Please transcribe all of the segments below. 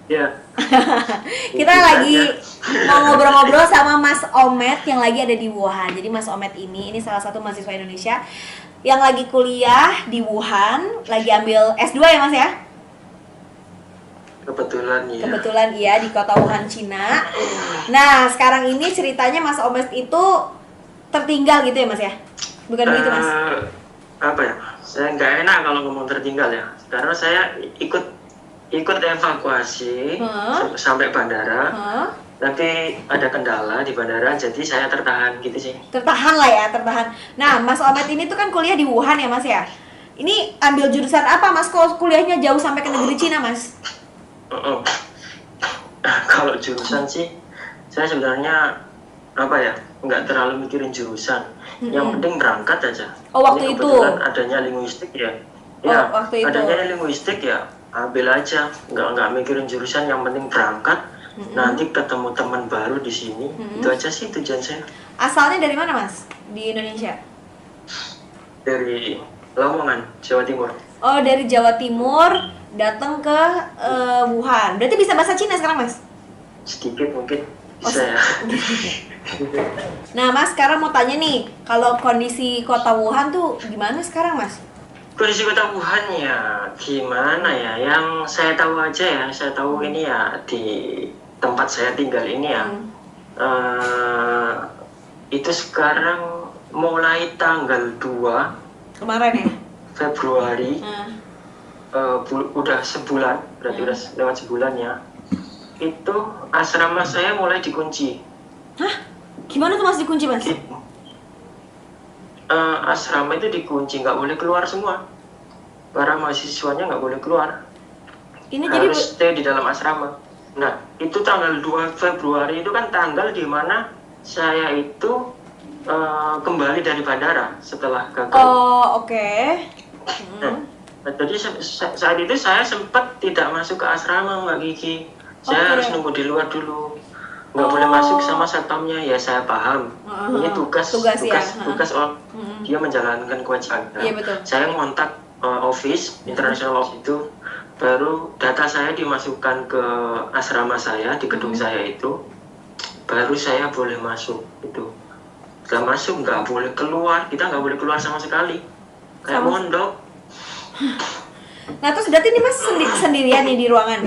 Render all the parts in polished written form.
Ya, Kita mungkin lagi saja. mau ngobrol-ngobrol sama Mas Omet yang lagi ada di Wuhan. Jadi Mas Omet ini salah satu mahasiswa Indonesia yang lagi kuliah di Wuhan, lagi ambil S2 ya Mas ya? Kebetulan ya. Kebetulan iya di kota Wuhan, Cina. Nah, sekarang ini ceritanya Mas Omet itu tertinggal gitu ya Mas ya? Bukan begitu Mas? Apa ya? Saya nggak enak kalau ngomong tertinggal ya, karena saya ikut evakuasi Hah? sampai bandara, Hah? tapi ada kendala di bandara, jadi saya tertahan gitu sih. Tertahan lah ya, tertahan. Nah, Mas Omet ini tuh kan kuliah di Wuhan ya Mas ya? Ini ambil jurusan apa Mas? Kok kuliahnya jauh sampai ke negeri Cina Mas? Oh, oh. Kalau jurusan sih, saya sebenarnya apa ya, nggak terlalu mikirin jurusan. Yang penting berangkat aja. Oh, waktu Ini itu? kebetulan adanya linguistik ya. Ya, Oh, waktu itu. adanya linguistik ya, ambil aja. Nggak mikirin jurusan, yang penting berangkat. Nanti ketemu teman baru di sini. Itu aja sih tujuan saya. Asalnya dari mana Mas? Di Indonesia? Dari Lamongan, Jawa Timur. Oh, dari Jawa Timur datang ke Wuhan. Berarti bisa bahasa Cina sekarang Mas? Sedikit mungkin Oh, bisa ya. Nah Mas, sekarang mau tanya nih, kalau kondisi kota Wuhan tuh gimana sekarang Mas? Kondisi kota Wuhan ya gimana ya? Yang saya tahu aja ya, saya tahu ini ya di tempat saya tinggal ini ya. Itu sekarang mulai tanggal 2 Kemarin ya? Februari, udah sebulan, berarti udah lewat sebulan ya. Itu asrama saya mulai dikunci. Hah? Gimana tuh Mas dikunci Mas? Asrama itu dikunci, nggak boleh keluar semua. Para mahasiswanya nggak boleh keluar. Ini jadi Harus stay di dalam asrama. Nah, itu tanggal 2 Februari itu kan tanggal di mana saya itu kembali dari bandara setelah gagal. Oh, oke. Nah, jadi saat itu saya sempat tidak masuk ke asrama, Mbak Gigi. Saya harus nunggu di luar dulu. Nggak boleh masuk sama satpamnya, ya saya paham. Ini tugas ya. dia menjalankan kewajiban. Iya, betul. Saya ngontak office international office itu, baru data saya dimasukkan ke asrama saya di gedung saya itu, baru saya boleh masuk itu. Nggak masuk, nggak boleh keluar, kita nggak boleh keluar sama sekali, kayak mondok. Nah terus berarti ini Mas sendirian nih di ruangan?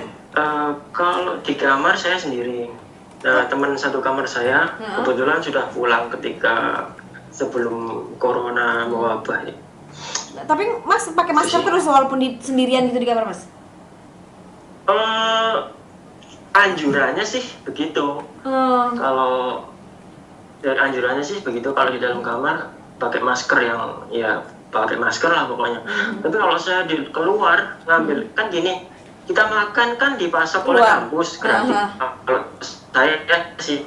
Kalau di kamar saya sendiri. Teman satu kamar saya kebetulan sudah pulang ketika sebelum corona mewabah. Nah, tapi Mas pakai masker terus walaupun sendirian gitu di kamar Mas? Anjurannya sih begitu. Kalau dari anjurannya sih begitu, kalau di dalam kamar pakai masker, yang ya pakai masker lah pokoknya. Tapi kalau saya di keluar ngambil, kan gini, kita makan kan dipasok oleh kampus gratis. Kalau saya sih,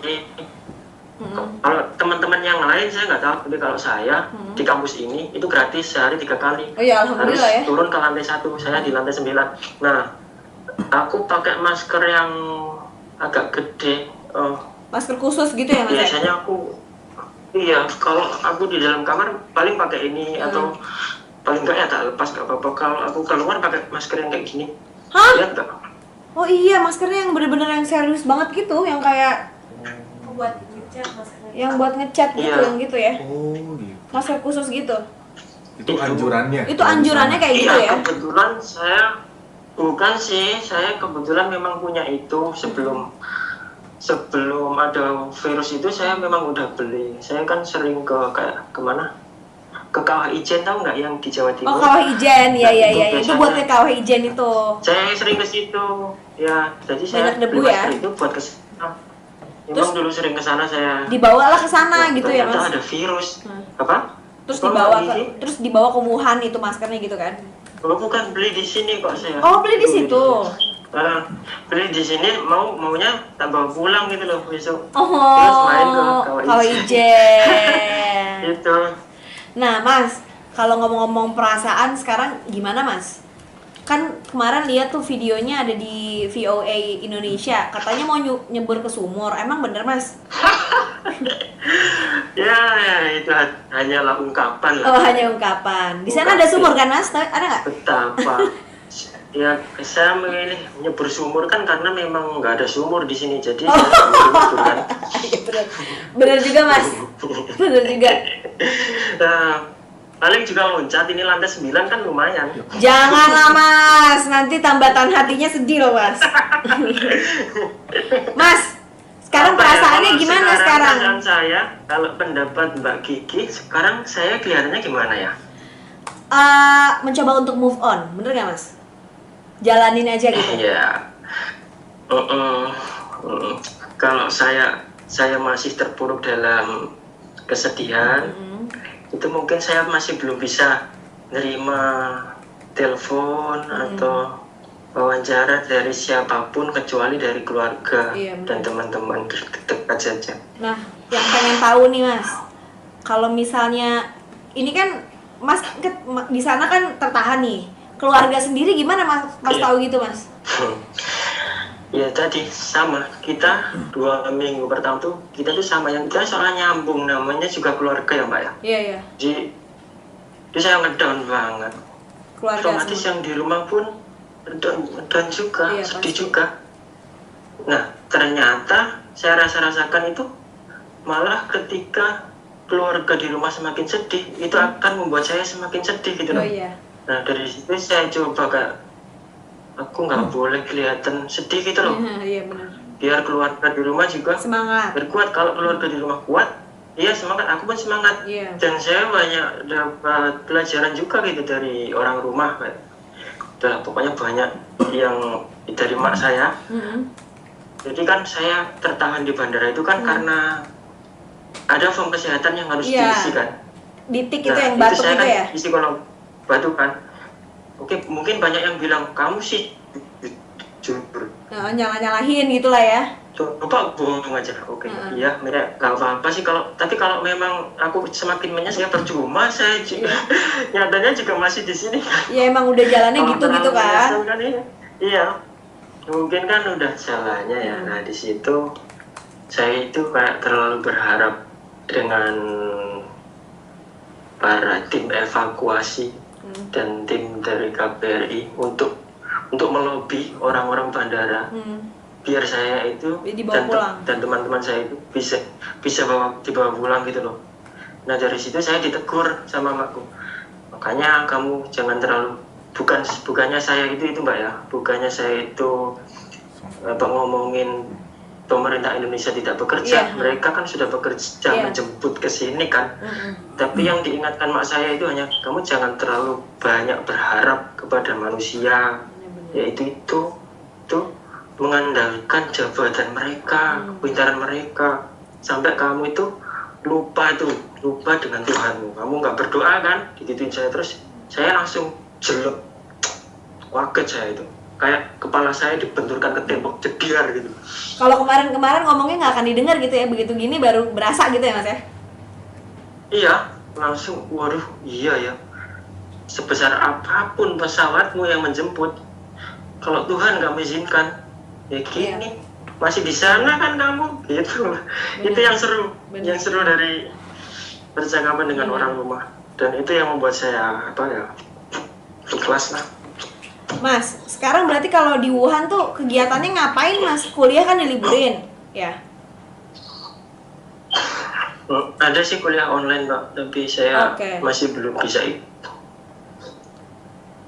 kalau teman-teman yang lain saya nggak tahu, tapi kalau saya di kampus ini itu gratis sehari 3 kali. Oh ya, alhamdulillah harus ya. turun ke lantai 1, saya di lantai 9. Nah, aku pakai masker yang agak gede. Masker khusus gitu ya Mas? Biasanya iya, kalau aku di dalam kamar paling pakai ini, atau paling enggak ya tak lepas, nggak apa-apa. Kalau aku keluar pakai masker yang kayak gini. Hah? Lihat nggak? Oh iya, maskernya yang bener-bener yang serius banget gitu, yang kayak buat ngecat maskernya. yang buat ngecat gitu, Iya. yang gitu ya. Oh gitu. Masker khusus gitu. Itu anjurannya. Itu anjurannya kayak gitu Iya, ya. kebetulan bukan sih, saya kebetulan memang punya itu sebelum ada virus itu. Saya memang udah beli. Saya kan sering kayak kemana? Ke Kawah Ijen, tahu nggak yang di Jawa Timur? Oh, Kawah Ijen, ya. Itu biasanya buat ke Kawah Ijen itu. Saya sering ke situ. Ya, jadi saya Banyak debu beli ya? masker itu buat ke sana. Terus Memang dulu sering ke sana saya. Dibawalah ke sana gitu ya Ternyata Mas. ada virus. Apa? Terus Apa, dibawa ke Wuhan itu maskernya gitu kan. Oh, bukan, beli di sini kok saya. Oh, beli di situ. Beli di sini, maunya tak bawa pulang gitu loh besok. Oh, Terus main ke Kawah Ijen. Itu. Nah, Mas, kalau ngomong-ngomong perasaan sekarang gimana, Mas? Kan kemarin lihat tuh videonya ada di VOA Indonesia, katanya mau nyebur ke sumur. Emang bener, Mas? Ya, itu hanyalah ungkapan lah. Oh, hanya ungkapan. Di sana ada sumur kan, Mas? Ada nggak? Betapa Ya, saya memilih nyebur sumur kan karena memang nggak ada sumur di sini, jadi saya nyebur kan. Iya, bener juga mas, bener juga. Nah, paling juga loncat, ini lantai 9 kan lumayan. Janganlah mas, nanti tambatan hatinya sedih loh mas. Mas, sekarang Apa ya, perasaannya kalau gimana sekarang? Perasaan saya, kalau pendapat Mbak Kiki, sekarang saya kelihatannya gimana ya? Mencoba untuk move on, bener gak mas? Jalanin aja gitu. Iya. Kalau saya masih terpuruk dalam kesedihan, itu mungkin saya masih belum bisa nerima telepon atau wawancara dari siapapun kecuali dari keluarga Iya, dan teman-teman dekat saja. Nah, yang pengen tahu nih mas, kalau misalnya ini kan mas di sana kan tertahan nih, keluarga sendiri gimana mas? Mas Iya. tahu gitu mas? Ya tadi sama, kita 2 minggu pertama tuh kita tuh sama, yang kita soalnya nyambung, namanya juga keluarga ya Mbak ya. Iya iya. Jadi saya ngedown banget. Keluarga Otomatis semua. yang di rumah pun ngedown juga, Iya, sedih pasti. juga. Nah ternyata saya rasakan itu malah ketika keluarga di rumah semakin sedih, itu akan membuat saya semakin sedih gitu Oh loh. iya. Nah dari situ saya coba kayak, aku nggak boleh kelihatan sedih gitu loh. Iya benar. Biar keluarga di rumah juga Semangat. berkuat. Kalau keluarga di rumah kuat, iya semangat, aku pun semangat. Iya. Dan saya banyak dapat pelajaran juga gitu dari orang rumah kayak. Udah, pokoknya banyak yang dari mak saya. Jadi kan saya tertahan di bandara itu kan karena ada form kesehatan yang harus Iya. diisi kan. Di tik itu Nah, yang batuk saya itu kan ya? isi kolom batuk kan. Oke, mungkin banyak yang bilang kamu sih jujur. Nah, nyalahin gitulah ya. Coba bohong aja, oke. Iya, mereka nggak apa-apa sih tapi kalau memang aku semakin menyes ya percuma, saya juga nyatanya juga masih di sini. Ya emang udah jalannya Kalau gitu-gitu terlalu kan. menyesal kan iya, mungkin kan udah jalannya ya. Nah di situ saya itu kayak terlalu berharap dengan para tim evakuasi dan tim dari KBRI untuk melobi orang-orang bandara biar saya itu Dibawa pulang. dan teman-teman saya itu bisa dibawa pulang gitu loh. Nah dari situ saya ditegur sama makku, makanya kamu jangan terlalu bukannya saya itu Mbak ya, bukannya saya itu ngomongin pemerintah Indonesia tidak bekerja. Mereka kan sudah bekerja menjemput ke sini kan. Tapi yang diingatkan mak saya itu hanya, kamu jangan terlalu banyak berharap kepada manusia, yaitu itu mengandalkan jabatan mereka, kepintaran mereka, sampai kamu itu lupa dengan Tuhanmu. Kamu nggak berdoa kan, digituin saya. Terus saya langsung jelek, kaget saya itu, kayak kepala saya dibenturkan ke tembok jedar gitu. Kalau kemarin ngomongnya nggak akan didengar gitu ya, begitu gini baru berasa gitu ya mas ya? Iya, langsung waduh, iya ya, sebesar apapun pesawatmu yang menjemput, kalau Tuhan nggak mengizinkan, ya gini, masih di sana kan kamu, gitu. Itu yang seru, yang seru dari percakapan dengan orang rumah, dan itu yang membuat saya ikhlas lah. Mas, sekarang berarti kalau di Wuhan tuh kegiatannya ngapain mas? Kuliah kan diliburin, ya? Ada sih kuliah online Mbak, tapi saya masih belum bisa itu.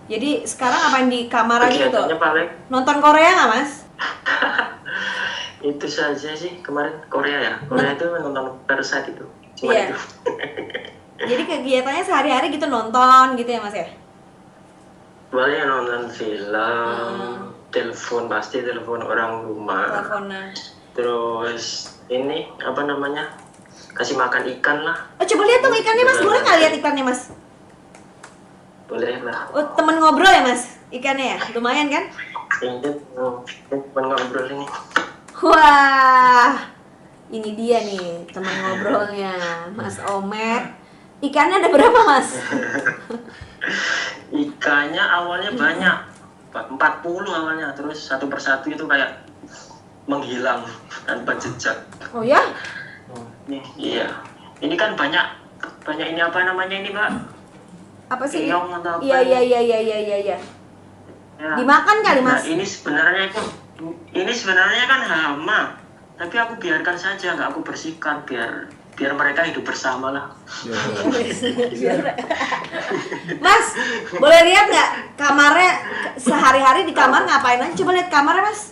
Jadi sekarang apa yang di kamar aja tuh? Paling nonton Korea nggak mas? Itu saja sih, kemarin Korea ya. Korea itu nonton Parasite itu. Cuma itu. Jadi kegiatannya sehari-hari gitu nonton gitu ya mas ya? Boleh nonton film, telepon orang rumah. Teleponan. Terus ini apa namanya? Kasih makan ikan lah. Oh coba lihat dong ikannya mas, boleh nggak lihat ikannya mas? Boleh lah. Oh temen ngobrol ya mas, ikannya ya? Lumayan kan? Ini teman ngobrol ini. Wah, ini dia nih teman ngobrolnya Mas Omet. Ikannya ada berapa mas? Ikannya awalnya banyak, 40 awalnya, terus satu persatu itu kayak menghilang tanpa jejak. Oh ya? Iya, ini kan banyak ini apa namanya ini Mbak? Apa sih? Keong atau apa? Iya. Ya. Dimakan kali Nah, Mas. ini sebenarnya kan hama, tapi aku biarkan saja, nggak aku bersihkan biar mereka hidup bersama lah. Mas, boleh lihat nggak kamarnya sehari-hari di kamar ngapain aja? Coba lihat kamarnya Mas.